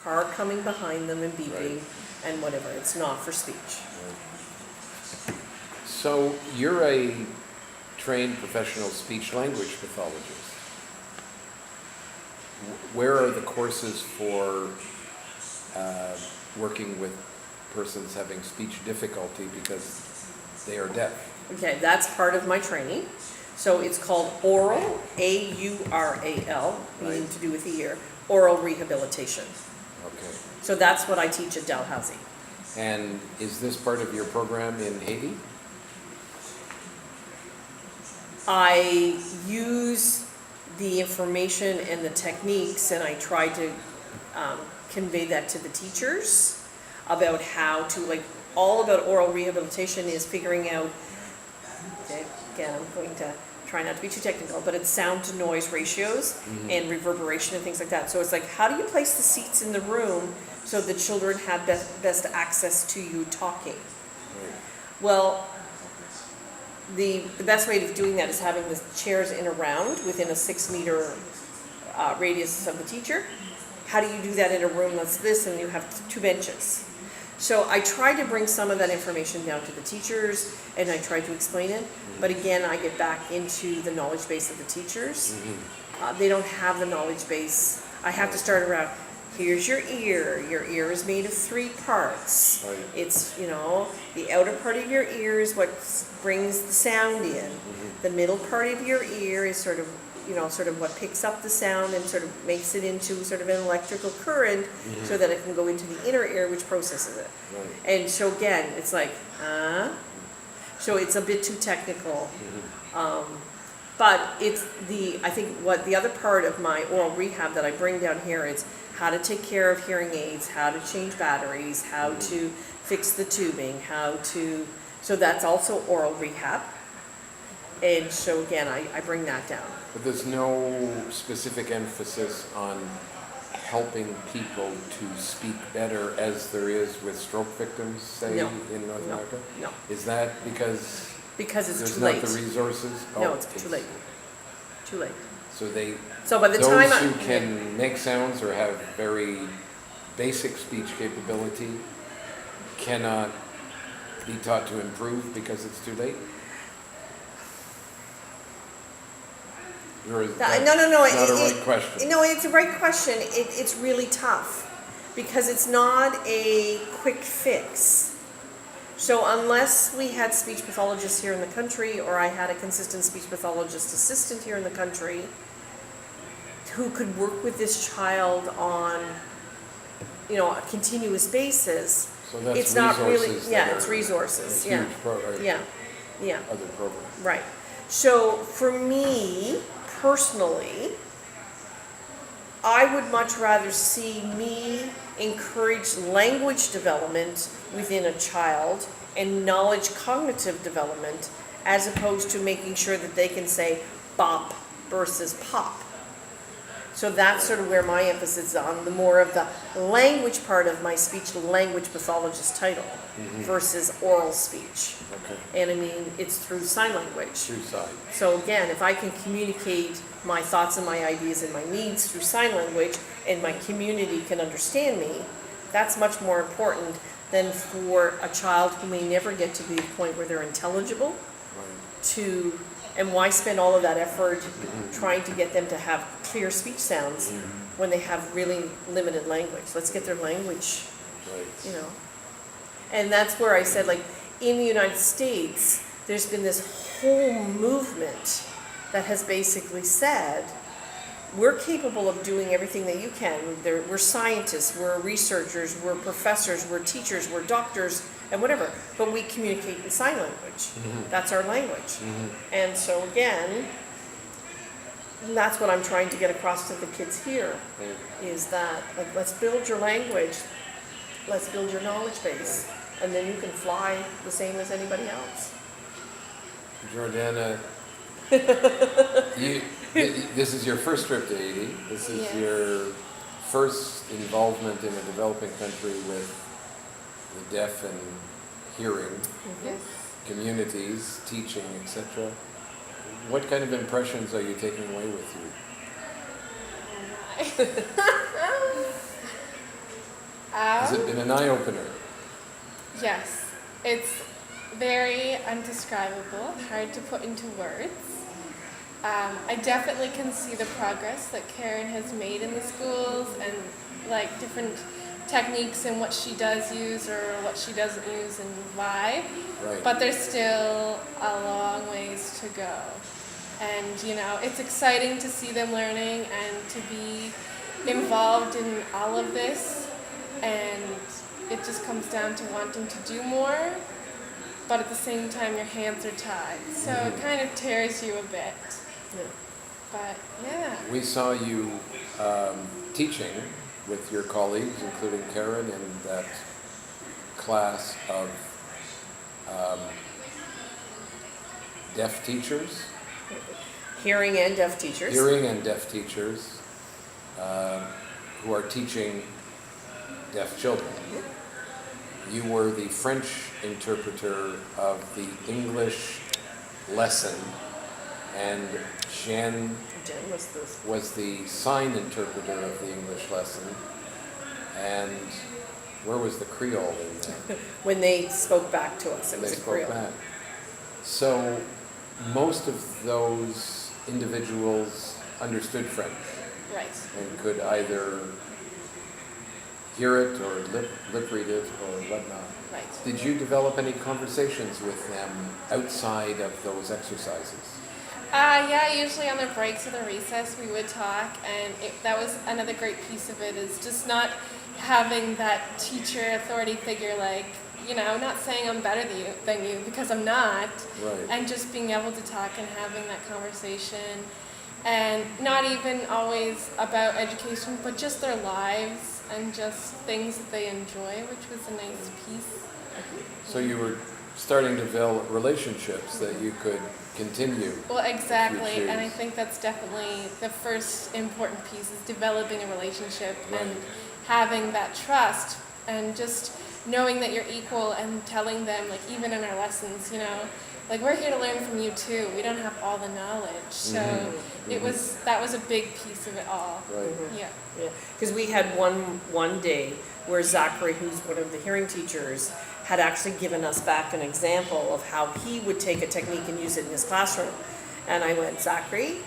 car coming behind them and beeping, Right. and whatever. It's not for speech. So you're a trained professional speech language pathologist. Where are the courses for working with persons having speech difficulty because they are deaf? Okay, that's part of my training. So it's called oral, A-U-R-A-L, meaning Right. to do with the ear, oral rehabilitation. Okay. So that's what I teach at Dalhousie. And is this part of your program in Haiti? I use the information and the techniques, and I try to convey that to the teachers about how to, like, all about oral rehabilitation is figuring out, again, I'm going to try not to be too technical, but it's sound to noise ratios and reverberation and things like that. So it's like, how do you place the seats in the room so the children have best access to you talking? Right. Well, the best way of doing that is having the chairs in a round within a 6-meter radius of the teacher. How do you do that in a room that's this and you have 2 benches? So I try to bring some of that information down to the teachers, and I try to explain it. But again, I get back into the knowledge base of the teachers. They don't have the knowledge base. I have to start around, here's your ear. Your ear is made of 3 parts. Right. It's, the outer part of your ear is what brings the sound in. The middle part of your ear is sort of what picks up the sound and sort of makes it into sort of an electrical current so that it can go into the inner ear, which processes it. Right. And so again, it's like, so it's a bit too technical. But I think what the other part of my oral rehab that I bring down here is how to take care of hearing aids, how to change batteries, how to fix the tubing, so that's also oral rehab. And so again, I bring that down. But there's no specific emphasis on helping people to speak better as there is with stroke victims, say, No. in North No. America? No. Is that because Because it's there's too not late. the resources? No, Oh, it's too late. Too late. So So by the those time who can make sounds or have very basic speech capability cannot be taught to improve because it's too late? Or is that No. not a right question? No, it's a right question. It's really tough because it's not a quick fix. So unless we had speech pathologists here in the country, or I had a consistent speech pathologist assistant here in the country who could work with this child on, a continuous basis, So that's it's not really, resources yeah, that it's are resources, a yeah. huge or Yeah. other programs. Right. So for me, personally, I would much rather see me encourage language development within a child and knowledge cognitive development as opposed to making sure that they can say bop versus pop. So that's sort of where my emphasis is on, the more of the language part of my speech language pathologist title versus oral speech. Okay. And I mean, it's through sign language. Two sides. So again, if I can communicate my thoughts and my ideas and my needs through sign language and my community can understand me, that's much more important than for a child who may never get to the point where they're intelligible Right. and why spend all of that effort trying to get them to have clear speech sounds when they have really limited language? Let's get their language, Right. And that's where I said, like, in the United States, there's been this whole movement that has basically said, we're capable of doing everything that you can. We're scientists, we're researchers, we're professors, we're teachers, we're doctors, and whatever. But we communicate in sign language. That's our language. And so again, that's what I'm trying to get across to the kids here, is that, like, let's build your language, let's build your knowledge base, and then you can fly the same as anybody else. Jordana, this is your first trip to Haiti. This is Yes. your first involvement in a developing country with the deaf and hearing communities, teaching, etc. What kind of impressions are you taking away with you? Has it been an eye-opener? Yes, it's very undescribable, hard to put into words. I definitely can see the progress that Karen has made in the schools and like different techniques and what she does use or what she doesn't use and why. Right. But there's still a long ways to go. And you know, it's exciting to see them learning and to be involved in all of this. And it just comes down to wanting to do more, but at the same time your hands are tied. So it kind of tears you a bit. Yeah. But yeah. We saw you teaching with your colleagues, including Karen, in that class of deaf teachers, Hearing and deaf teachers. hearing and deaf teachers, who are teaching deaf children. You were the French interpreter of the English lesson, and Jen Jen was the was the sign interpreter of the English lesson. And where was the Creole in there? when they spoke back to us. It And was they a spoke Creole. back. So most of those individuals understood French Right. and could either hear it or lip read it or whatnot. Right. Did you develop any conversations with them outside of those exercises? Yeah, usually on the breaks or the recess we would talk, and that was another great piece of it, is just not having that teacher authority figure, like, you know, not saying I'm better than you because I'm not, Right. and just being able to talk and having that conversation, and not even always about education, but just their lives and just things that they enjoy, which was a nice piece. So you were starting to develop relationships that you could continue. Well, exactly, choose. and I think that's definitely the first important piece, is developing a relationship Right. and having that trust and just knowing that you're equal and telling them, like, even in our lessons, you know, like, we're here to learn from you too. We don't have all the knowledge. So that was a big piece of it all. Right. Yeah. Yeah, because we had one day where Zachary, who's one of the hearing teachers, had actually given us back an example of how he would take a technique and use it in his classroom. And I went, Zachary,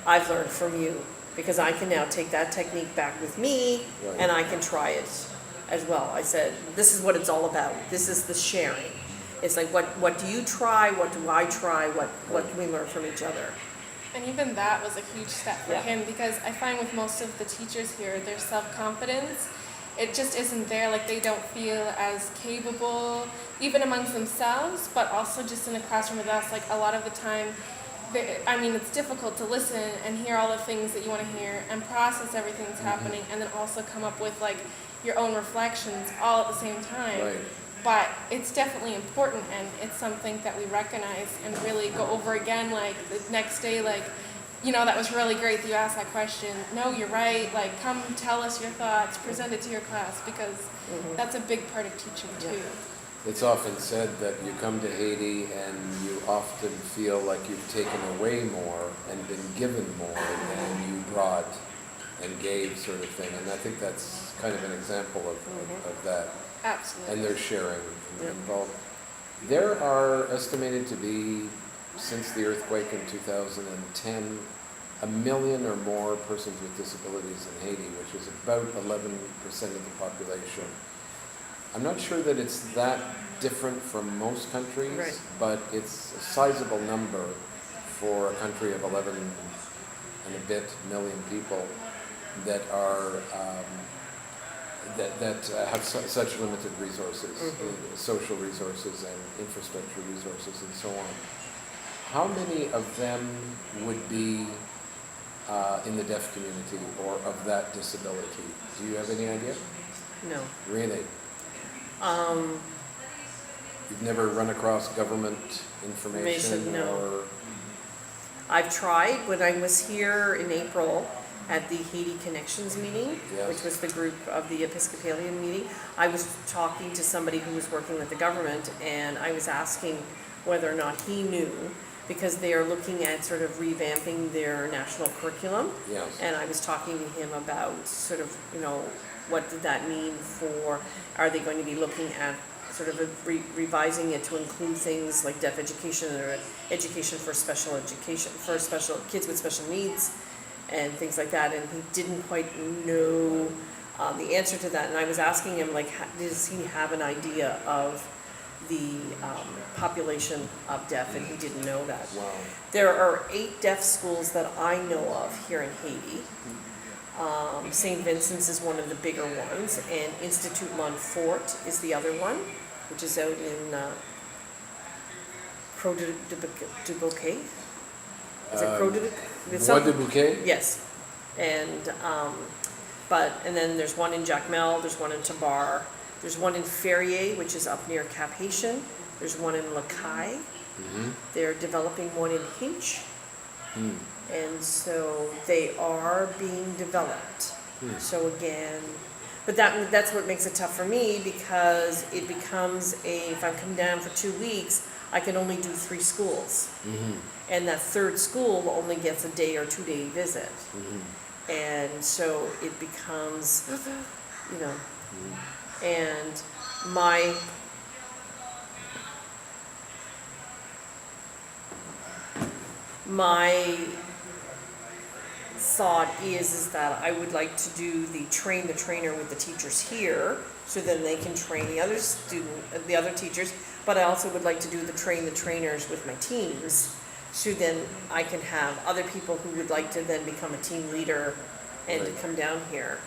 I've learned from you, because I can now take that technique back with me Right. and I can try it as well. I said, this is what it's all about. This is the sharing. It's like, what do you try? What do I try? What can we learn from each other? And even that was a huge step for Yeah. him, because I find with most of the teachers here, their self-confidence, it just isn't there. Like, they don't feel as capable, even amongst themselves, but also just in the classroom with us. Like, a lot of the time, it's difficult to listen and hear all the things that you want to hear and process everything that's happening, and then also come up with, like, your own reflections all at the same time. Right. But it's definitely important, and it's something that we recognize and really go over again, like, the next day, like, you know, that was really great that you asked that question. No, you're right. Like, come tell us your thoughts, present it to your class, because that's a big part of teaching too. It's often said that you come to Haiti and you often feel like you've taken away more and been given more than you brought and gave, sort of thing. And I think that's kind of an example of that. Absolutely. And they're sharing involved. There are estimated to be, since the earthquake in 2010, 1 million or more persons with disabilities in Haiti, which is about 11% of the population. I'm not sure that it's that different from most countries, Right. but it's a sizable number for a country of 11 and a bit million people that are that have such limited resources, social resources and infrastructure resources and so on. How many of them would be in the deaf community or of that disability? Do you have any idea? No. Really? You've never run across government information No. or... I've tried when I was here in April at the Haiti Connections meeting, Yes. which was the group of the Episcopalian meeting. I was talking to somebody who was working with the government, and I was asking whether or not he knew, because they are looking at sort of revamping their national curriculum. Yes. And I was talking to him about sort of, what did that mean for, are they going to be looking at sort of revising it to include things like deaf education or education for special education, for special kids with special needs and things like that, and he didn't quite know the answer to that, and I was asking him, like, does he have an idea of the population of deaf, and he didn't know that. Wow. There are 8 deaf schools that I know of here in Haiti. St. Vincent's is one of the bigger ones, and Institut Montfort is the other one, which is out in Croix du Bouquet. Is it Croix du Bois de Bouquet? Yes. And and then there's one in Jacmel, there's one in Tabar, there's one in Ferrier, which is up near Cap Haitian, there's one in Lacaille. They're developing one in Hinch. And so they are being developed. So again, but that's what makes it tough for me, because it becomes if I come down for 2 weeks, I can only do 3 schools. And that third school only gets a day or 2 day visit. And so it becomes, you know, and my thought is that I would like to do the trainer with the teachers here, so then they can train the other teachers, but I also would like to do the trainers with my teams, so then I can have other people who would like to then become a team leader and to come down here.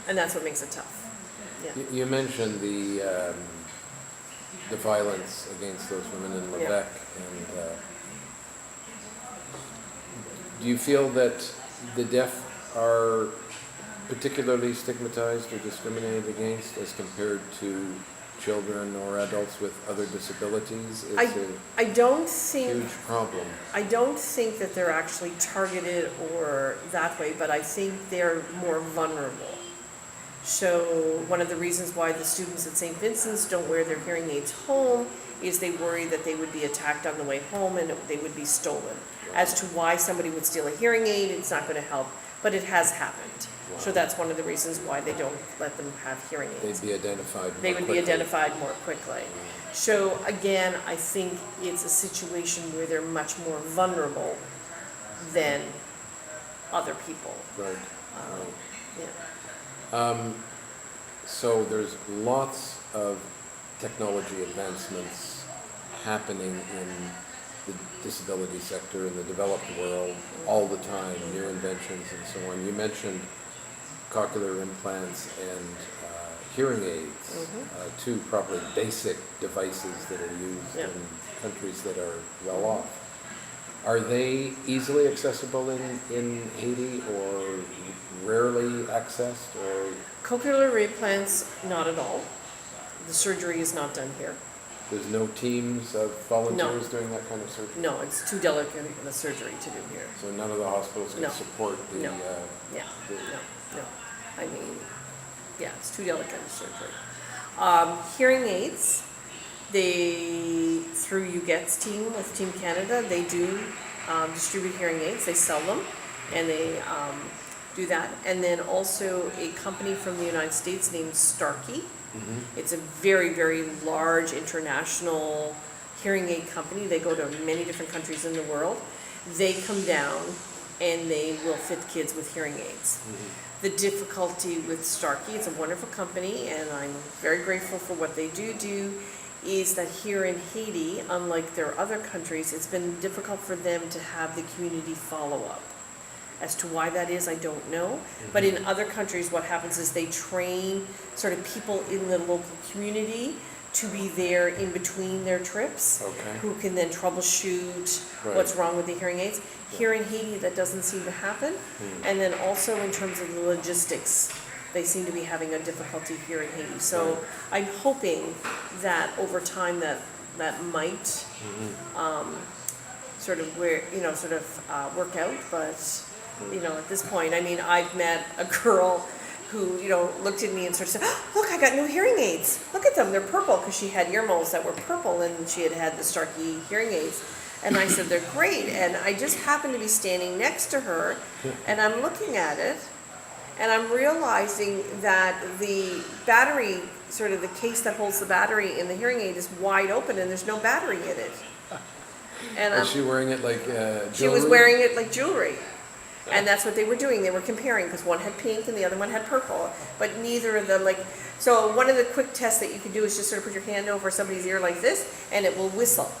And that's what makes it tough. Yeah. You mentioned the violence against those women in Quebec, and do you feel that the deaf are particularly stigmatized or discriminated against as compared to children or adults with other disabilities? I don't think huge problem. I don't think that they're actually targeted or that way, but I think they're more vulnerable. So one of the reasons why the students at St. Vincent's don't wear their hearing aids home is they worry that they would be attacked on the way home and they would be stolen. As to why somebody would steal a hearing aid, it's not going to help, but it has happened. Wow. So that's one of the reasons why they don't let them have hearing aids. They'd be identified more They would quickly. be identified more quickly. So again, I think it's a situation where they're much more vulnerable than other people. Right. Yeah. So there's lots of technology advancements happening in the disability sector in the developed world all the time, new inventions and so on. You mentioned cochlear implants and hearing aids, two probably basic devices that are used in countries that are well off. Are they easily accessible in Haiti or rarely accessed? Or Cochlear implants, not at all. The surgery is not done here. there's no teams of volunteers doing that kind of surgery? No, it's too delicate a surgery to do here. So none of the hospitals can No. support the... No. the- No. I mean, yeah, it's too delicate a surgery. Hearing aids, they, through UGET's team with Team Canada, they do distribute hearing aids. They sell them, and they do that. And then also a company from the United States named Starkey. It's a very, very large international hearing aid company. They go to many different countries in the world. They come down and they will fit kids with hearing aids. The difficulty with Starkey, it's a wonderful company, and I'm very grateful for what they do, is that here in Haiti, unlike their other countries, it's been difficult for them to have the community follow-up. As to why that is, I don't know. But in other countries, what happens is they train sort of people in the local community to be there in between their trips, who can then troubleshoot what's wrong with the hearing aids. Here in Haiti, that doesn't seem to happen. And then also in terms of the logistics, they seem to be having a difficulty here in Haiti. So I'm hoping that over time that might sort of work out, but at this point, I mean, I've met a girl who, looked at me and sort of said, oh, look, I got new hearing aids. Look at them, they're purple, because she had earmuffs that were purple and she had the Starkey hearing aids. And I said, they're great. And I just happened to be standing next to her and I'm looking at it And I'm realizing that the battery, sort of the case that holds the battery in the hearing aid is wide open and there's no battery in it. And Is she wearing it like she was jewelry? wearing it like jewelry. And that's what they were doing. They were comparing because one had pink and the other one had purple. But neither of them, like, so one of the quick tests that you can do is just sort of put your hand over somebody's ear like this and it will whistle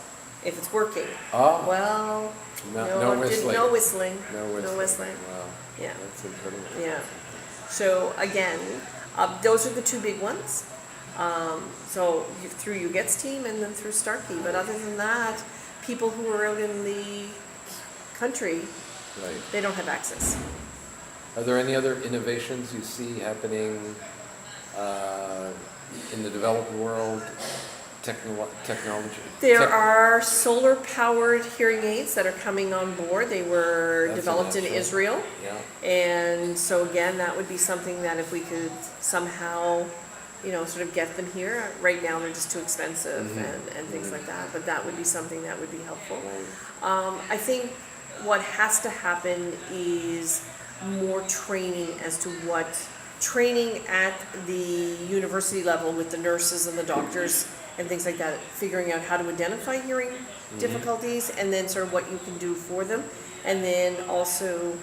if it's working. Oh, Well, no whistling. No whistling. No whistling. No whistling. Wow. Yeah. That's incredible. Yeah. So again, those are the two big ones. So through UGET's team and then through Starkey. But other than that, people who are out in the country, Right. they don't have access. Are there any other innovations you see happening in the developed world? Technology? There are solar-powered hearing aids that are coming on board. They were That's developed in natural. Israel. Yeah. And so again, that would be something that if we could somehow, sort of get them here. Right now, they're just too expensive and things like that. But that would be something that would be helpful. I think what has to happen is more training as to training at the university level with the nurses and the doctors and things like that, figuring out how to identify hearing difficulties and then sort of what you can do for them. And then also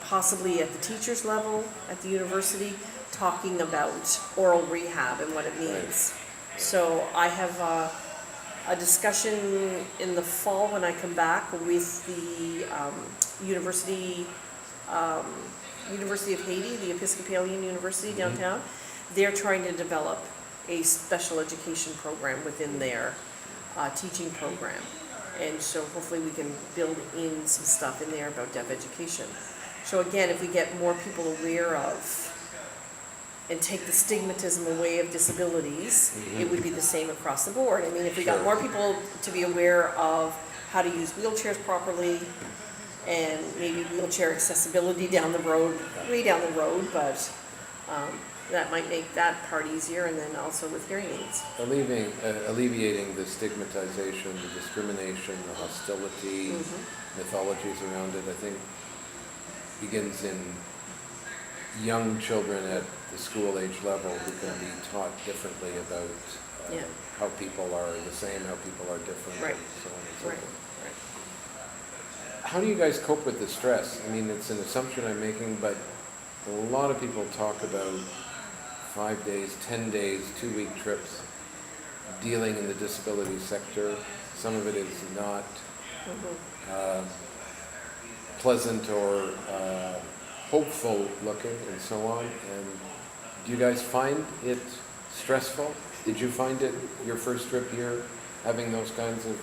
possibly at the teacher's level at the university, talking about oral rehab and what it means. So I have a discussion in the fall when I come back with the University of Haiti, the Episcopalian University downtown. They're trying to develop a special education program within their teaching program. And so hopefully we can build in some stuff in there about deaf education. So again, if we get more people aware of and take the stigmatism away of disabilities, it would be the same across the board. I mean, if we got more people to be aware of how to use wheelchairs properly and maybe wheelchair accessibility down the road, way down the road, but that might make that part easier, and then also with hearing aids. Alleviating the stigmatization, the discrimination, the hostility, mythologies around it, I think begins in young children at the school age level who can be taught differently about how people are the same, how people are different, Right. and so on and so Right. forth. How do you guys cope with the stress? I mean, it's an assumption I'm making, but a lot of people talk about 5 days, 10 days, 2-week trips, dealing in the disability sector. Some of it is not pleasant or hopeful looking and so on. And do you guys find it stressful? Did you find it your first trip here, having those kinds of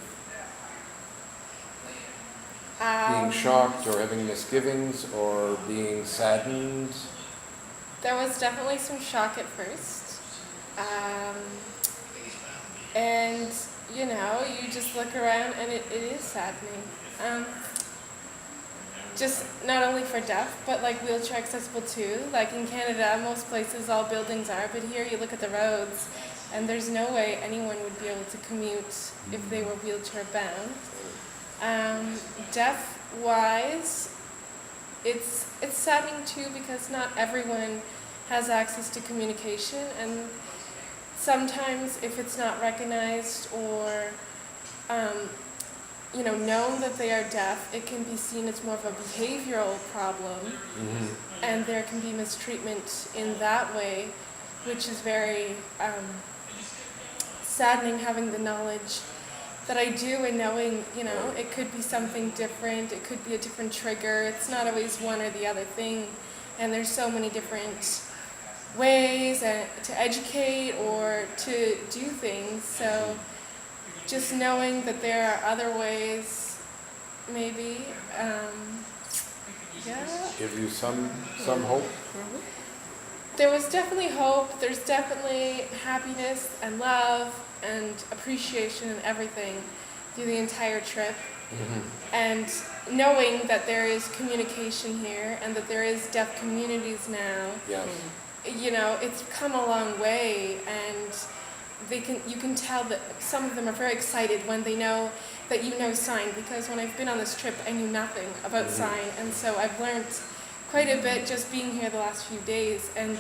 being shocked or having misgivings or being saddened? There was definitely some shock at first. And, you just look around and it is saddening. Just not only for deaf, but like wheelchair accessible too. Like in Canada, most places all buildings are, but here you look at the roads and there's no way anyone would be able to commute if they were wheelchair bound. Deaf-wise, it's saddening too because not everyone has access to communication, and sometimes if it's not recognized or known that they are deaf, it can be seen as more of a behavioral problem, and there can be mistreatment in that way, which is very saddening, having the knowledge that I do and knowing, it could be something different, it could be a different trigger, it's not always one or the other thing, and there's so many different ways to educate or to do things, so just knowing that there are other ways, maybe, Give you some hope? There was definitely hope, there's definitely happiness and love and appreciation and everything through the entire trip. And knowing that there is communication here and that there is deaf communities now, Yes. It's come a long way, and you can tell that some of them are very excited when they know that you know sign, because when I've been on this trip I knew nothing about sign, and so I've learned quite a bit just being here the last few days. And